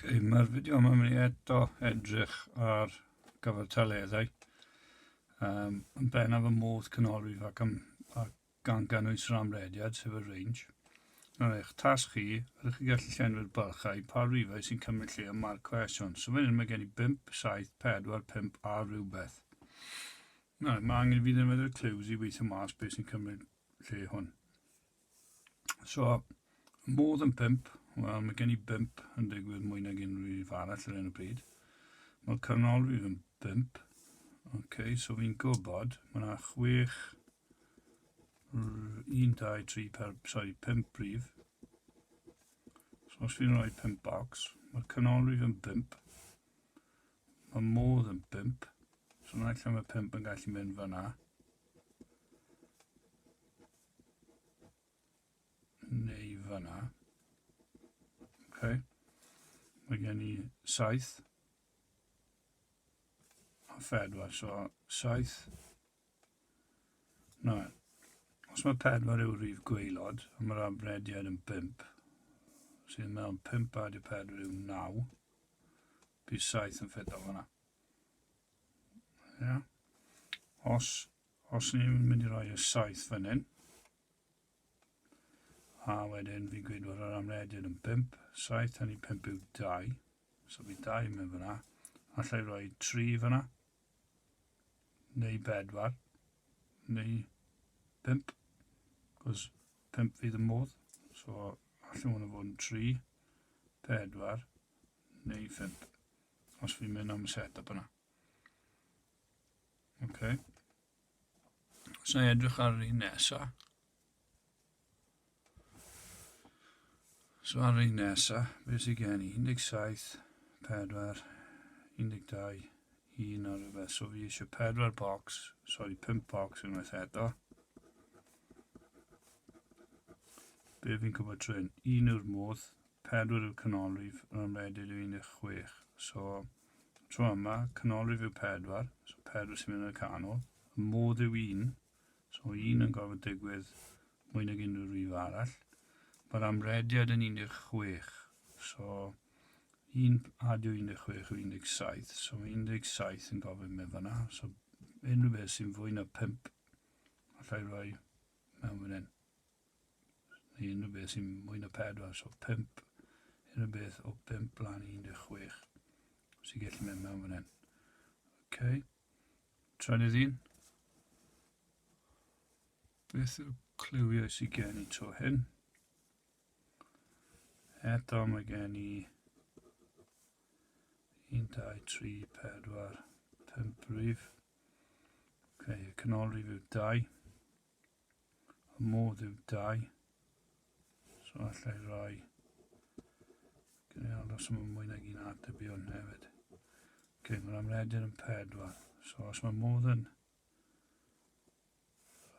Mae'r fideo yma'n mynd i eto edrych ar gyfartaleddau. Yn bennaf y modd canolrif ac gan gynnwys yr amrediad, sef y range. Eich tasg chi, ydych chi gallu llenwi'r bylchau pa rifau sy'n cymryd lle yma'r cwestiwn. So fan hyn mae gen i 5, 7, 4, 5 a rhywbeth. Mae angen i fi ddefnyddio'r clues i weithio mas beth sy'n cymryd lle hwn. So, modd yn 5, wel mae gen i 5 yn digwydd mwy nag unrhyw rif arall ar hyn o bryd. Mae'r canolrif yn 5. So fi'n gwybod, mae yna 6, 1, 2, 3, 5 rif. So os fi'n rhoi 5 bocs, mae'r canolrif yn 5. Mae modd yn 5. So yna lle mae 5 yn gallu mynd fyna. Neu fyna. Mae gen i 7 a 4, so 7. Os mae 4 yw'r rif gwaelod, a mae'r amrediad yn 5, sy'n meddwl 5 a 4 yw 9, bydd 7 yn ffit o fyna. Os ni'n mynd i roi y 7 fan hyn, a wedyn fi'n gweud bod yr amrediad yn 5, 7 a 5 yw 2, so bydd 2 yn mynd fyna. Allai roi 3 fyna, neu 4, neu 5, cos 5 fydd y modd, so allai hwnna fod yn 3, 4, neu 5, os fi'n mynd am y set-up yna. Os na edrych ar yr un nesaf. So ar yr un nesaf, beth sydd gen i? 17, 4, 12, 1 ar rhywbeth. So fi eisiau 5 bocs unwaith eto. Be fi'n gwybod trwy'n 1 yw'r modd, 4 yw'r canolrif, yr amrediad yw 16. So tro yma, canolrif yw 4, so 4 sy'n mynd yn y canol. Y modd yw 1, so 1 yn gofod digwydd mwy nag unrhyw rif arall. Mae'r amrediad yn 16, so 1 adio 16 yw 17, so mae 17 yn gofyn mynd fyna. So unrhyw beth sy'n fwy na 5, allai roi mewn fan hyn. Neu unrhyw beth sy'n mwy na 4, so 5, unrhyw beth o 5 blan i 16, sy'n gallu mynd mewn fan hyn. Trydydd un. Beth yw'r cliwiau sy'n gen i tro hyn? Eto mae gen i 1, 2, 3, 4, 5 rif. Y canolrif yw 2. Y modd yw 2. So allai roi... Os yma mwy nag un ateb i hwn hefyd. Mae'r amrediad yn 4. So os mae modd yn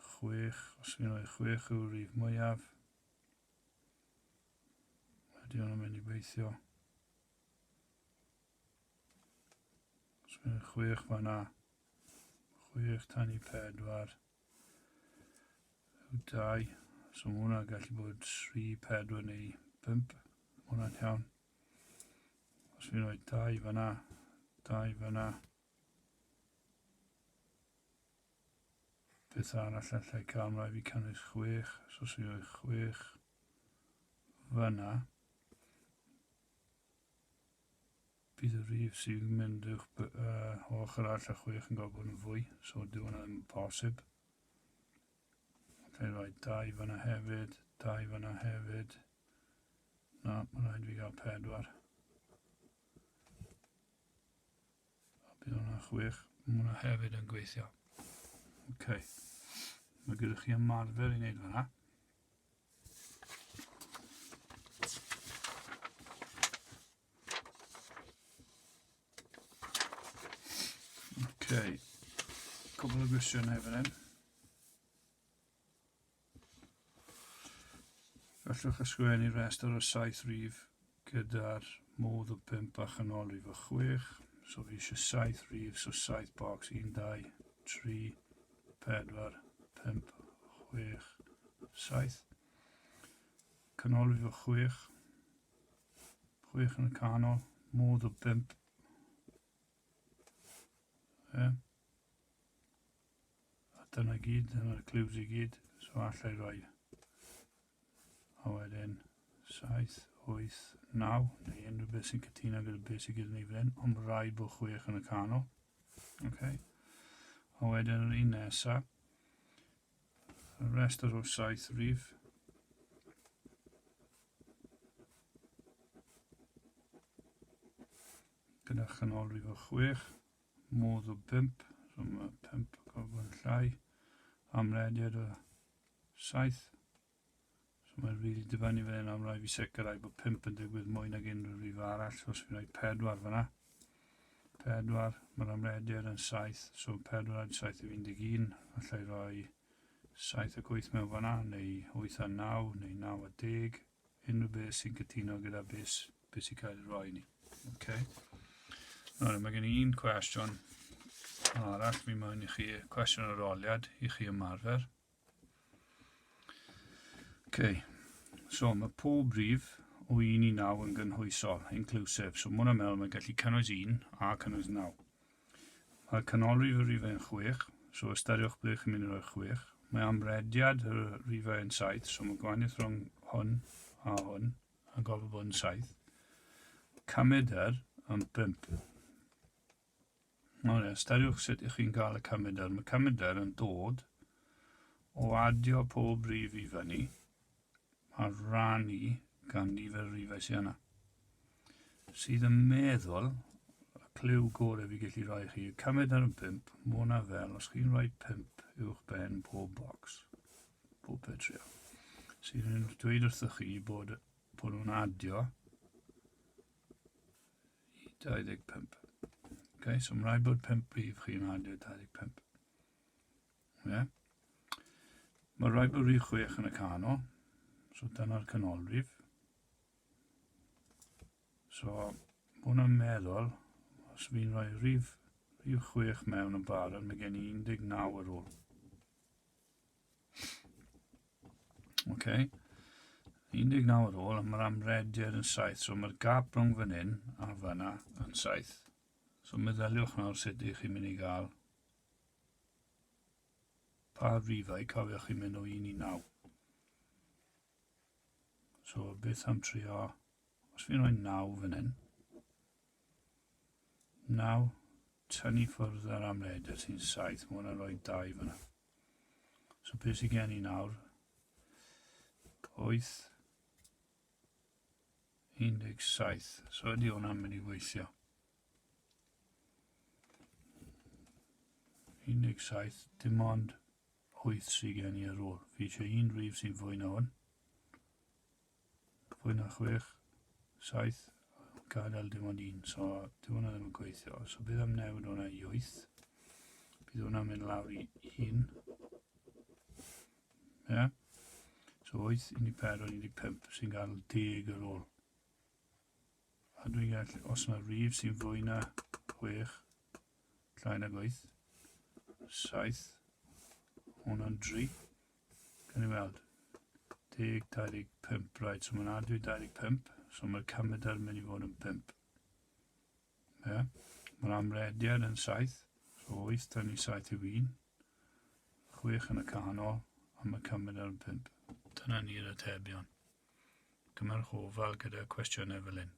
6, os fi'n rhoi 6 yw'r rif mwyaf, ydy hwnna'n mynd i weithio. Os fi'n rhoi 6 fan'na, 6 tan i 4 yw 2, so mae hwnna'n gallu bod 3, 4 neu 5. Hwnna'n iawn. Os fi'n rhoi 2 fan'na, 2 fan'na, beth arall allai cael rai fi cynnwys 6, so os fi'n rhoi 6 fan'na, bydd y rif sy'n mynd ochr arall a 6 yn gofod bod yn fwy, so dyw hwnna'n posib. Allai rhoi 2 fan'na hefyd, 2 fan'na hefyd. Na, mae'n rhaid fi gael 4. Bydd hwnna 6, mae hwnna hefyd yn gweithio. Mae gyda chi ymarfer i wneud fan'na. Cwbl o gwestiynau fan hyn. Gallwch ysgrifennu restr o 7 rif gyda'r modd o 5 a chanolrif o 6. So fi eisiau 7 rif, so 7 bocs, 1, 2, 3, 4, 5, 6, 7. Canolrif o 6. 6 yn y canol, modd o 5. A dyna gyd, dyna'r clues i gyd. So allai roi. A wedyn 7, 8, 9, neu unrhyw beth sy'n cytuno gyda beth sy'n gyda ni fan hyn, ond mae rhaid bod 6 yn y canol. Okay. A wedyn yr un nesa, y rest o'r 7 rhif. Gyda chanolrif o 6, modd o 5, so mae 5 yn gofyn llai, amrediad o 7. So mae'n rili dibynnu fan hyn am rai fi sicrhau bod 5 yn digwydd mwy nag unrhyw rhif arall, so os fi'n rhoi 4 fyna. 4, mae'r amrediad yn 7, so 4 a 7 yw 11, allai roi 7 ac 8 mewn fyna, neu 8 a 9, neu 9 a 10, unrhyw beth sy'n cytuno gyda beth sy'n cael ei roi ni. Okay. Mae gen i un cwestiwn arall fi moyn i chi, cwestiwn yr oliad i chi ymarfer. Okay. So mae pob rhif o 1 i 9 yn gynhwysol, inclusive. So mwyn meddwl mae'n gallu cynnwys 1 a cynnwys 9. Mae canolrif y rhifau yn 6, so ystyriwch ble chi'n mynd i roi 6. Mae amrediad y rhifau yn 7, so mae gwahaniaeth rhwng hwn a hwn yn gofod bod yn 7. Cymydr yn 5. Ystyriwch sut ych chi'n cael y cymydr. Mae cymydr yn dod o adio pob rhif i fyny a rannu gan nifer rhifau sy'n yna. Sydd yn meddwl, y cliw gorau fi gallu rhoi chi, cymydr yn 5, mae hwnna fel, os chi'n rhoi 5 uwch ben pob bocs, pob petrio. Sydd yn dweud wrthych chi bod nhw'n adio i 25. Okay, so mae'n rhaid bod 5 rhif chi'n adio 25. Yeah. Mae'n rhaid bod rhif 6 yn y canol, so dyna'r canolrif. So, mae hwnna'n meddwl, os fi'n rhoi rhif 6 mewn yn barod, mae gen i 19 ar ôl. Okay. 19 ar ôl, a mae'r amrediad yn 7, so mae'r gap rhwng fan hyn a fanna yn 7. So meddyliwch nawr sut ych chi'n mynd i gael pa rhifau, cofiwch chi'n mynd o 1 i 9. So beth am trio, os fi'n rhoi 9 fan hyn, 9, tynnu ffwrdd ar amrediad sy'n 7, mae hwnna'n rhoi 2 fyna. So beth sy'n gen i nawr, 8, 17, so ydy hwnna'n mynd i weithio. 17, dim ond 8 sy'n gen i ar ôl. Fi eisiau un rhif sy'n fwy na hwn. Fwy na 6, 7, gadael dim ond 1, so dim hwnna ddim yn gweithio. So bydd am newid hwnna i 8. Bydd hwnna'n mynd lawr i 1. Yeah. So 8, 1 i 4, 1 i 5 sy'n gael 10 ar ôl. A dwi'n gallu, os yna rhif sy'n fwy na 6, llai na 8, 7, hwnna'n 3. Gan i weld, 10, 25, right, so mae'n adio 25, so mae'r cymydr mynd i fod yn 5. Yeah. Mae'r amrediad yn 7, so 8 tynnu 7 yw 1, 6 yn y canol, a mae cymydr yn 5. Dyna ni'r atebion. Cymerch ofal gyda cwestiynau fel hyn.